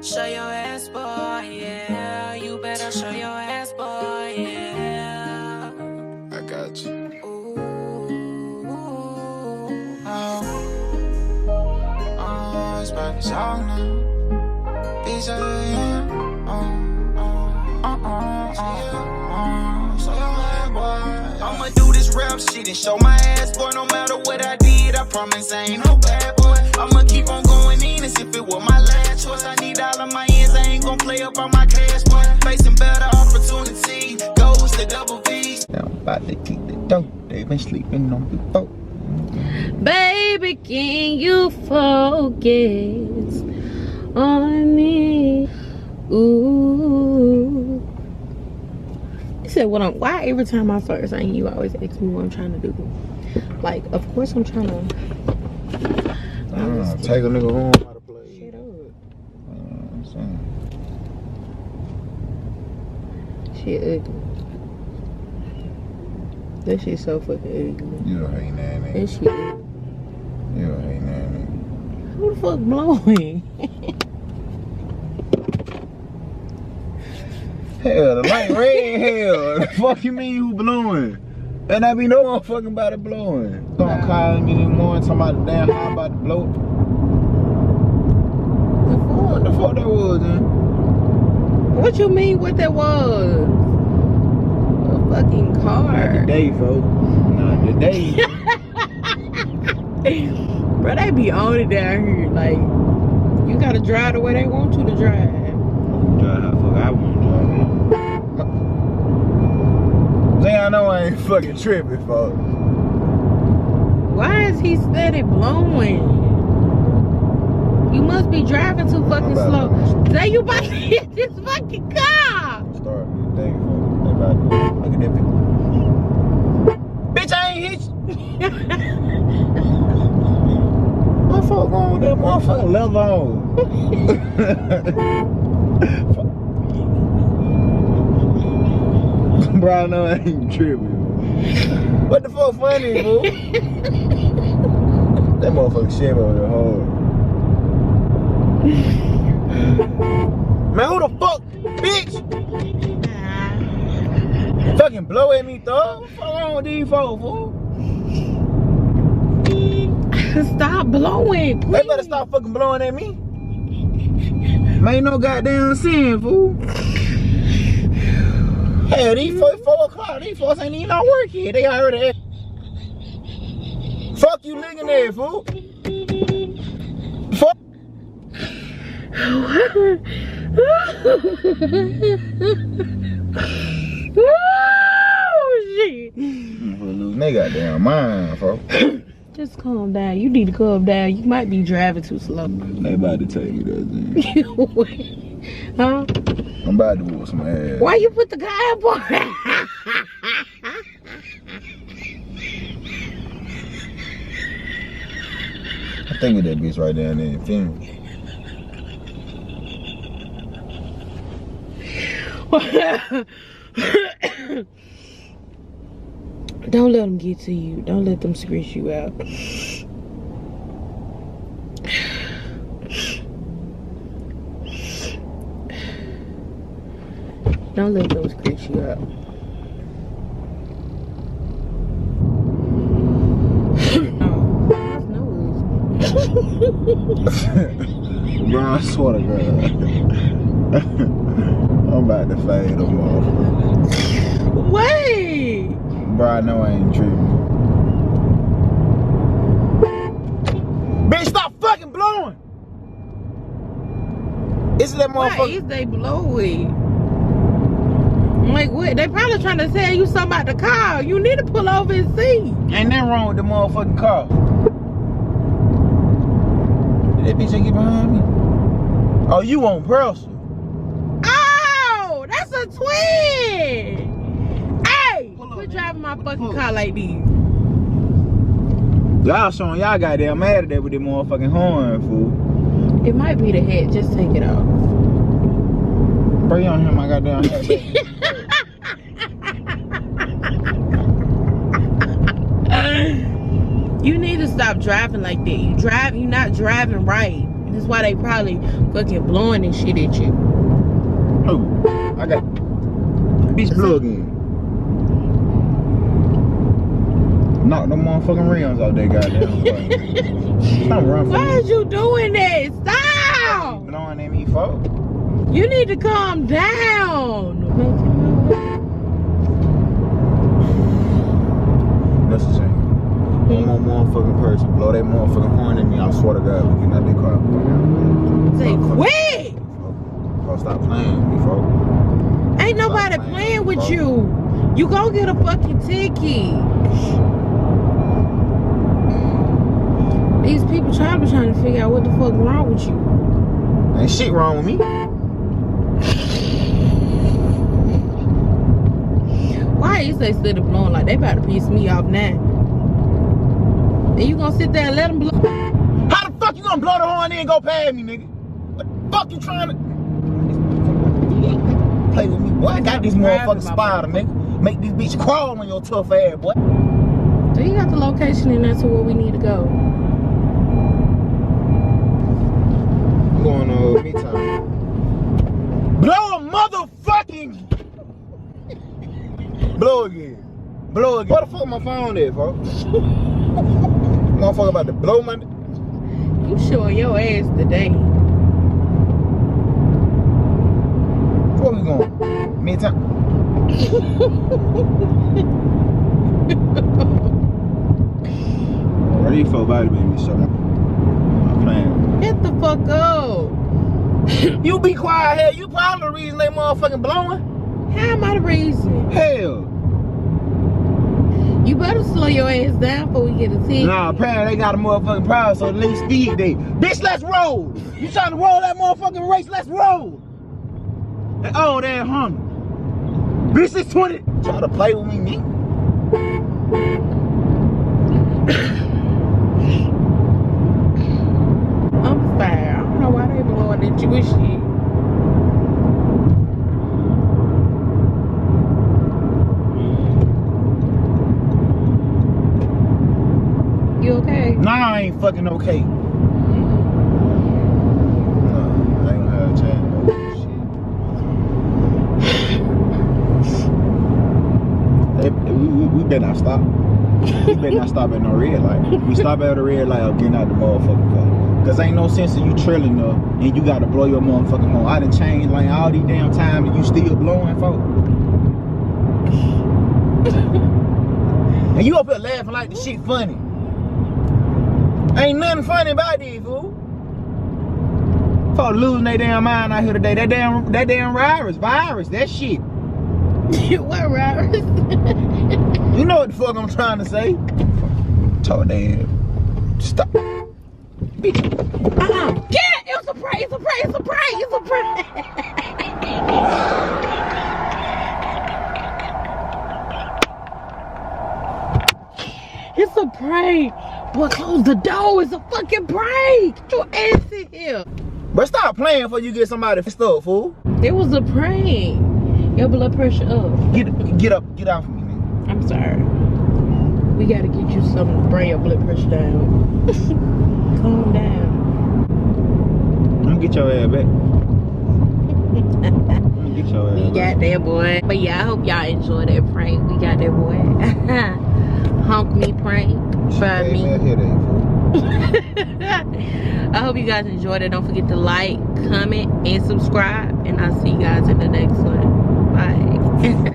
Show your ass, boy, yeah. You better show your ass, boy, yeah. I got you. Ooh, It's back to song now. These are I'ma do this rap shit and show my ass, boy. No matter what I did, I promise I ain't no bad boy. I'ma keep on going in as if it were my last choice. I need all of my ends, I ain't gon' play up on my cash, boy. Facing better opportunity, goes to double V's. Now I'm about to keep the dope. They've been sleeping on the boat. Baby, can you focus on me? Ooh. You said what I'm, why every time I start saying you always ask me what I'm trying to do? Like, of course I'm trying to. Take a nigga home how to play. Shut up. I'm saying. Shit ugly. That shit so fucking ugly. You don't hate that nigga. That shit ugly. You don't hate that nigga. Who the fuck blowing? Hell, the light red, hell. The fuck you mean you blowing? And I be no motherfucking body blowing. Don't call me anymore and talking about the damn how I'm about to blow. What the fuck that was, then? What you mean what that was? A fucking car. Not today, folks. Not today. Bro, they be on it down here. Like, you gotta drive the way they want you to drive. Drive how the fuck I want to drive. See, I know I ain't fucking tripping, folks. Why is he steady blowing? You must be driving too fucking slow. Say you about to hit this fucking car. Start me today, folks. They about to look at that bitch. Bitch, I ain't hit you. What the fuck wrong with that motherfucking leather on? Bro, I know I ain't tripping. What the fuck funny, bro? That motherfucker shit over the hole. Man, who the fuck, bitch? Fucking blow at me, dog. What the fuck wrong with these folks, fool? Stop blowing, please. They better stop fucking blowing at me. Man, ain't no goddamn sin, fool. Hell, these 4 o'clock, these folks ain't even on work yet. They already at. Fuck you nigga there, fool. Fuck. Oh, shit. Lose they goddamn mind, folks. Just calm down. You need to calm down. You might be driving too slow. They about to tell you that, then. Huh? I'm about to whoop some ass. Why you put the guy up on? I think with that bitch right down there in film. Don't let them get to you. Don't let them scratch you out. Don't let them scratch you out. Bro, I swear to God. I'm about to fade them off. Wait! Bro, I know I ain't tripping. Bitch, stop fucking blowing! Is that motherfucker? Why is they blowing? Like what? They probably trying to tell you something about the car. You need to pull over and see. Ain't nothing wrong with the motherfucking car. Did that bitch ain't get behind me? Oh, you want Pearl? Oh, that's a twin. Hey, quit driving my fucking car like this. Y'all showing y'all goddamn mad at that with that motherfucking horn, fool. It might be the head. Just take it off. Bro, you don't hear my goddamn head. You need to stop driving like that. You're not driving right. That's why they probably fucking blowing this shit at you. Oh, I got bitch blow again. Knock them motherfucking rims out there, goddamn. Stop running. Why is you doing that? Stop! Blowing at me, folks. You need to calm down. That's the same. One more motherfucking person blow that motherfucking horn at me, I swear to God, we get out that car. Say quit! Folks, stop playing with me, folks. Ain't nobody playing with you. You go get a fucking ticket. These people trying to figure out what the fuck wrong with you. Ain't shit wrong with me. Why is they still blowing like they about to piss me off now? And you gonna sit there and let them blow? How the fuck you gonna blow the horn and then go past me, nigga? What the fuck you trying to play with me? Boy, I got this motherfucking spider, nigga. Make this bitch crawl on your tough ass, boy. So you got the location and that's where we need to go. I'm going to midtown. Blow a motherfucking blow again. Blow again. What the fuck my phone at, folks? Motherfucker about to blow my... You showing your ass today. Where we going? Midtown. Ready for body baby, so I'm playing. Get the fuck up. You be quiet here. You probably the reason they motherfucking blowing. How am I the reason? Hell. You better slow your ass down before we get a ticket. Nah, apparently they got a motherfucking power, so at least speed they. Bitch, let's roll. You trying to roll that motherfucking race? Let's roll. Oh, that Honk. Bitch, it's 20. Try to play with me, nigga. I'm fine. I don't know why they blowing at you and shit. You okay? Nah, I ain't fucking okay. Nah, I ain't gonna have a chance. Shit. We better not stop. We better not stop at no red light. We stop at a red light, I'm getting out the motherfucking car. Cause ain't no sense in you trailing up and you gotta blow your motherfucking horn. I done changed like all these damn time and you still blowing, folks. And you up here laughing like the shit funny. Ain't nothing funny about these, fool. Folks losing their damn mind out here today. That damn virus, that shit. What virus? You know what the fuck I'm trying to say. Told damn. Stop. Bitch. Yeah, it was a prank, it's a prank, it's a prank, it's a prank. It's a prank. Well, close the door. It's a fucking prank. Get your ass in here. But stop playing before you get somebody fixed up, fool. It was a prank. Your blood pressure up. Get up, get off me, man. I'm sorry. We gotta get you something to bring your blood pressure down. Calm down. I'm gonna get your ass back. Get your ass We got that boy. But yeah, I hope y'all enjoy that prank. We got that boy. Honk me prank. By me. I hope you guys enjoyed it. Don't forget to like, comment, and subscribe. And I'll see you guys in the next one. Bye.